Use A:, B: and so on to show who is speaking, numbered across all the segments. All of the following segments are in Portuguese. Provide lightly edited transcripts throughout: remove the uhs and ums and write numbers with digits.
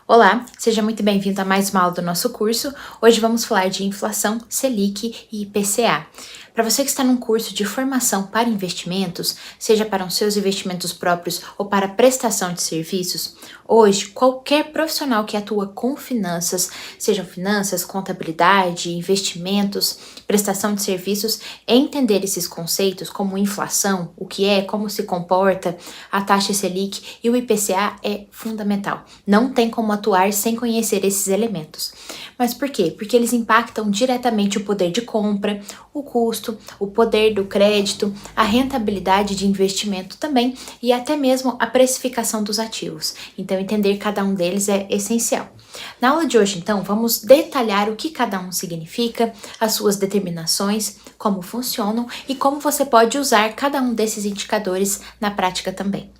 A: Olá, seja muito bem-vindo a mais uma aula do nosso curso. Hoje vamos falar de inflação, Selic e IPCA. Para você que está num curso de formação para investimentos, seja para os seus investimentos próprios ou para prestação de serviços, hoje qualquer profissional que atua com finanças, sejam finanças, contabilidade, investimentos, prestação de serviços, entender esses conceitos como inflação, o que é, como se comporta, a taxa Selic e o IPCA é fundamental. Não tem como atuar sem conhecer esses elementos. Mas por quê? Porque eles impactam diretamente o poder de compra, o custo, o poder do crédito, a rentabilidade de investimento também e até mesmo a precificação dos ativos. Então, entender cada um deles é essencial. Na aula de hoje, então, vamos detalhar o que cada um significa, as suas determinações, como funcionam e como você pode usar cada um desses indicadores na prática também.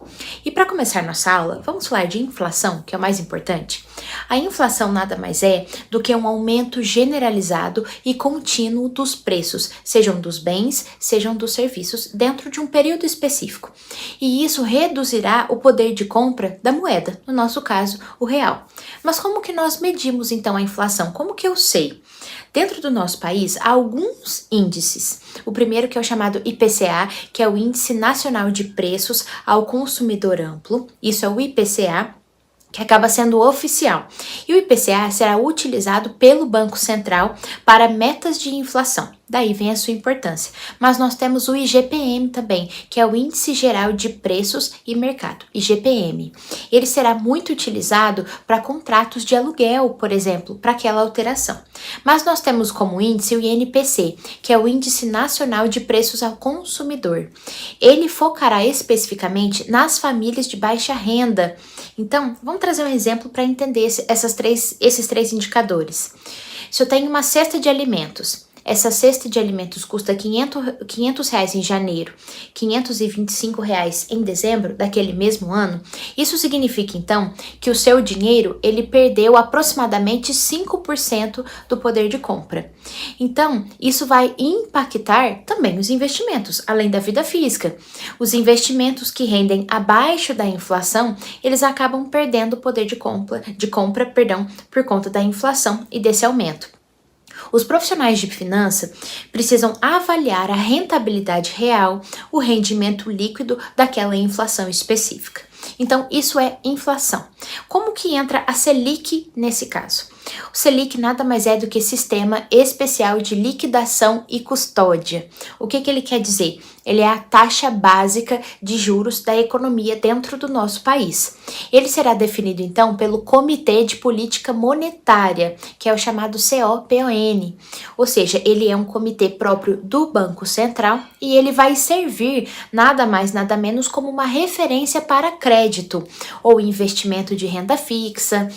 A: E para começar nossa aula, vamos falar de inflação, que é o mais importante. A inflação nada mais é do que um aumento generalizado e contínuo dos preços, sejam dos bens, sejam dos serviços, dentro de um período específico. E isso reduzirá o poder de compra da moeda, no nosso caso, o real. Mas como que nós medimos então a inflação? Como que eu sei? Dentro do nosso país, há alguns índices. O primeiro que é o chamado IPCA, que é o Índice Nacional de Preços ao Consumidor Amplo. Isso é o IPCA, que acaba sendo oficial. E o IPCA será utilizado pelo Banco Central para metas de inflação. Daí vem a sua importância. Mas nós temos o IGPM também, que é o Índice Geral de Preços e Mercado, IGPM. Ele será muito utilizado para contratos de aluguel, por exemplo, para aquela alteração. Mas nós temos como índice o INPC, que é o Índice Nacional de Preços ao Consumidor. Ele focará especificamente nas famílias de baixa renda. Então, vamos trazer um exemplo para entender esses três indicadores. Se eu tenho uma cesta de alimentos, essa cesta de alimentos custa R$500 em janeiro, R$525 em dezembro daquele mesmo ano, isso significa então que o seu dinheiro ele perdeu aproximadamente 5% do poder de compra. Então, isso vai impactar também os investimentos, além da vida física. Os investimentos que rendem abaixo da inflação, eles acabam perdendo o poder de compra, por conta da inflação e desse aumento. Os profissionais de finança precisam avaliar a rentabilidade real, o rendimento líquido daquela inflação específica. Então, isso é inflação. Como que entra a Selic nesse caso? O Selic nada mais é do que Sistema Especial de Liquidação e Custódia. O que ele quer dizer? Ele é a taxa básica de juros da economia dentro do nosso país. Ele será definido, então, pelo Comitê de Política Monetária, que é o chamado COPON. Ou seja, ele é um comitê próprio do Banco Central e ele vai servir nada mais, nada menos como uma referência para crédito ou investimento de renda fixa,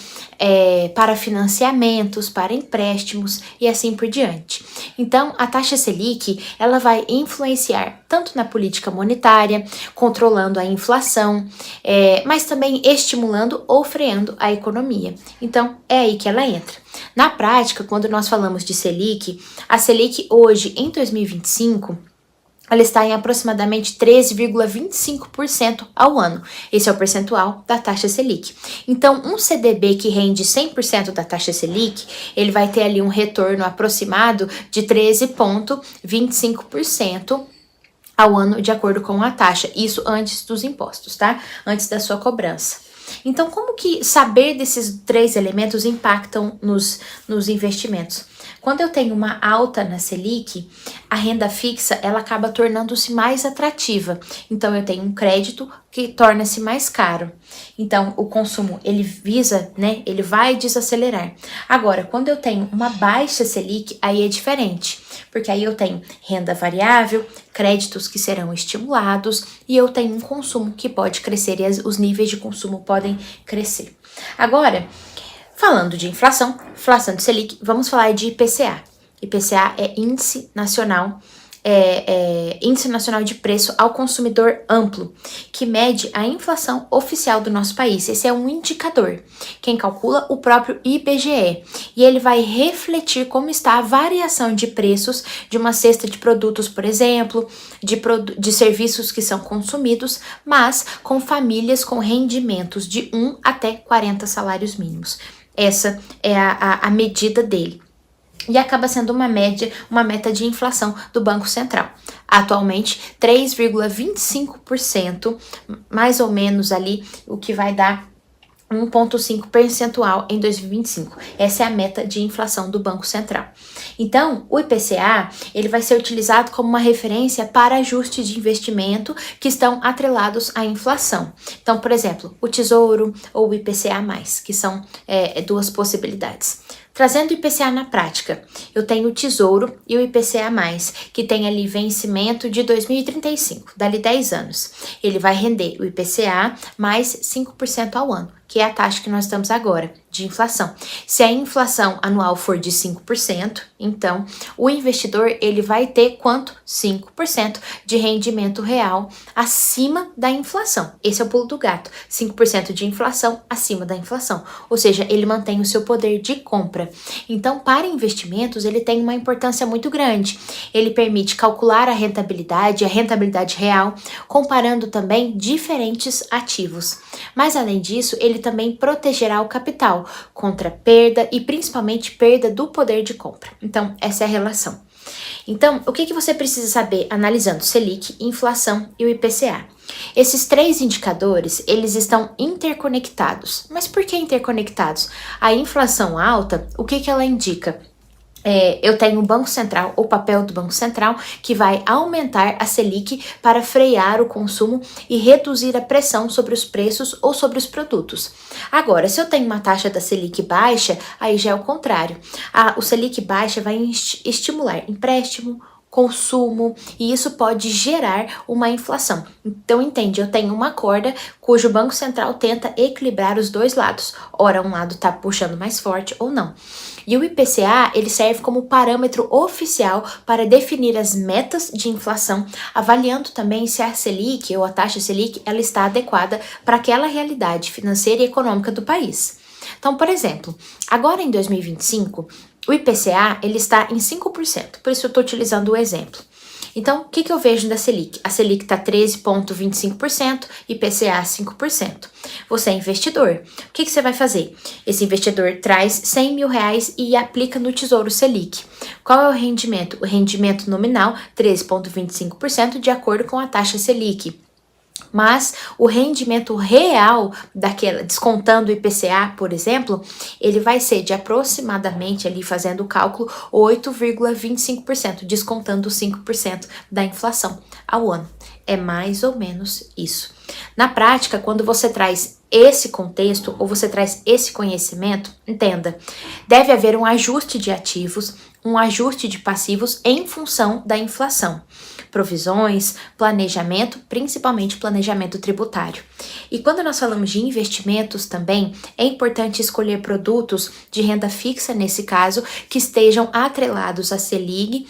A: para financiamentos, para empréstimos e assim por diante. Então, a taxa Selic, ela vai influenciar tanto na política monetária, controlando a inflação, mas também estimulando ou freando a economia. Então, é aí que ela entra. Na prática, quando nós falamos de Selic, a Selic hoje, em 2025, ela está em aproximadamente 13,25% ao ano. Esse é o percentual da taxa Selic. Então, um CDB que rende 100% da taxa Selic, ele vai ter ali um retorno aproximado de 13,25% ao ano, de acordo com a taxa. Isso antes dos impostos, tá? Antes da sua cobrança. Então, como que saber desses três elementos impactam nos investimentos? Quando eu tenho uma alta na Selic, a renda fixa ela acaba tornando-se mais atrativa. Então, eu tenho um crédito que torna-se mais caro. Então, o consumo, ele visa, né? Ele vai desacelerar. Agora, quando eu tenho uma baixa Selic, aí é diferente. Porque aí eu tenho renda variável, créditos que serão estimulados e eu tenho um consumo que pode crescer e os níveis de consumo podem crescer. Agora, falando de inflação de Selic, vamos falar de IPCA. IPCA é Índice Nacional Índice Nacional de Preço ao Consumidor Amplo, que mede a inflação oficial do nosso país. Esse é um indicador. Quem calcula, o próprio IBGE. E ele vai refletir como está a variação de preços de uma cesta de produtos, por exemplo, de serviços que são consumidos, mas com famílias com rendimentos de 1 até 40 salários mínimos. Essa é a medida dele. E acaba sendo uma meta de inflação do Banco Central. Atualmente, 3,25%, mais ou menos ali, o que vai dar 1,5 percentual em 2025. Essa é a meta de inflação do Banco Central. Então, o IPCA, ele vai ser utilizado como uma referência para ajustes de investimento que estão atrelados à inflação. Então, por exemplo, o Tesouro ou o IPCA+, que são duas possibilidades. Trazendo o IPCA na prática, eu tenho o Tesouro e o IPCA+, que tem ali vencimento de 2035, dali 10 anos. Ele vai render o IPCA mais 5% ao ano, que é a taxa que nós estamos agora, de inflação. Se a inflação anual for de 5%, então o investidor ele vai ter quanto? 5% de rendimento real acima da inflação. Esse é o pulo do gato, 5% de inflação acima da inflação, ou seja, ele mantém o seu poder de compra. Então, para investimentos, ele tem uma importância muito grande. Ele permite calcular a rentabilidade real, comparando também diferentes ativos. Mas, além disso, ele também protegerá o capital contra perda e principalmente perda do poder de compra. Então, essa é a relação. Então, o que você precisa saber analisando Selic, inflação e o IPCA? Esses três indicadores, eles estão interconectados. Mas por que interconectados? A inflação alta, o que ela indica? Eu tenho o Banco Central, o papel do Banco Central, que vai aumentar a Selic para frear o consumo e reduzir a pressão sobre os preços ou sobre os produtos. Agora, se eu tenho uma taxa da Selic baixa, aí já é o contrário. O Selic baixa vai estimular empréstimo, consumo, e isso pode gerar uma inflação. Então, entende, eu tenho uma corda cujo Banco Central tenta equilibrar os dois lados. Ora, um lado está puxando mais forte ou não. E o IPCA, ele serve como parâmetro oficial para definir as metas de inflação, avaliando também se a Selic ou a taxa Selic ela está adequada para aquela realidade financeira e econômica do país. Então, por exemplo, agora em 2025, o IPCA ele está em 5%, por isso eu estou utilizando o exemplo. Então, o que eu vejo da Selic? A Selic está 13,25%, IPCA 5%. Você é investidor. O que você vai fazer? Esse investidor traz 100 mil reais e aplica no Tesouro Selic. Qual é o rendimento? O rendimento nominal, 13,25%, de acordo com a taxa Selic. Mas o rendimento real daquela, descontando o IPCA, por exemplo, ele vai ser de aproximadamente, ali fazendo o cálculo, 8,25%, descontando 5% da inflação ao ano. É mais ou menos isso. Na prática, quando você traz esse contexto ou você traz esse conhecimento, entenda, deve haver um ajuste de ativos, um ajuste de passivos em função da inflação. Provisões, planejamento, principalmente planejamento tributário. E quando nós falamos de investimentos também, é importante escolher produtos de renda fixa, nesse caso, que estejam atrelados a Selic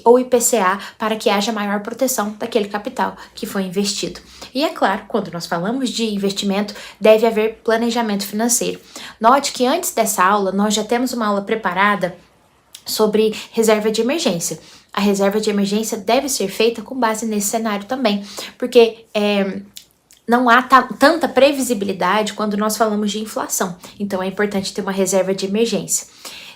A: ou IPCA para que haja maior proteção daquele capital que foi investido. E é claro, quando nós falamos de investimento, deve haver planejamento financeiro. Note que antes dessa aula, nós já temos uma aula preparada sobre reserva de emergência. A reserva de emergência deve ser feita com base nesse cenário também, porque não há tanta previsibilidade quando nós falamos de inflação. Então, é importante ter uma reserva de emergência.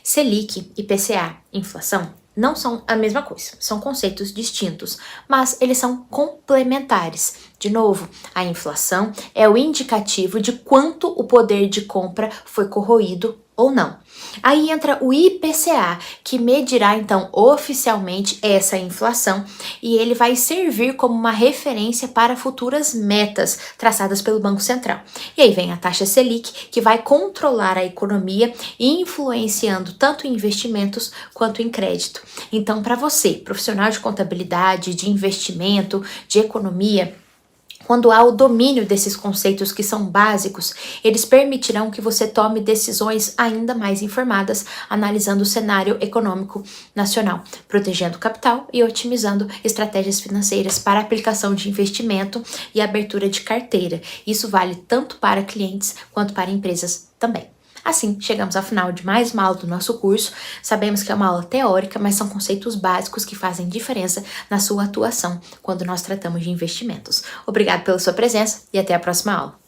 A: Selic, IPCA, inflação não são a mesma coisa, são conceitos distintos, mas eles são complementares. De novo, a inflação é o indicativo de quanto o poder de compra foi corroído ou não. Aí entra o IPCA, que medirá então oficialmente essa inflação e ele vai servir como uma referência para futuras metas traçadas pelo Banco Central. E aí vem a taxa Selic, que vai controlar a economia e influenciando tanto em investimentos quanto em crédito. Então, para você, profissional de contabilidade, de investimento, de economia, Quando há o domínio desses conceitos que são básicos, eles permitirão que você tome decisões ainda mais informadas, analisando o cenário econômico nacional, protegendo o capital e otimizando estratégias financeiras para aplicação de investimento e abertura de carteira. Isso vale tanto para clientes quanto para empresas também. Assim, chegamos ao final de mais uma aula do nosso curso. Sabemos que é uma aula teórica, mas são conceitos básicos que fazem diferença na sua atuação quando nós tratamos de investimentos. Obrigado pela sua presença e até a próxima aula.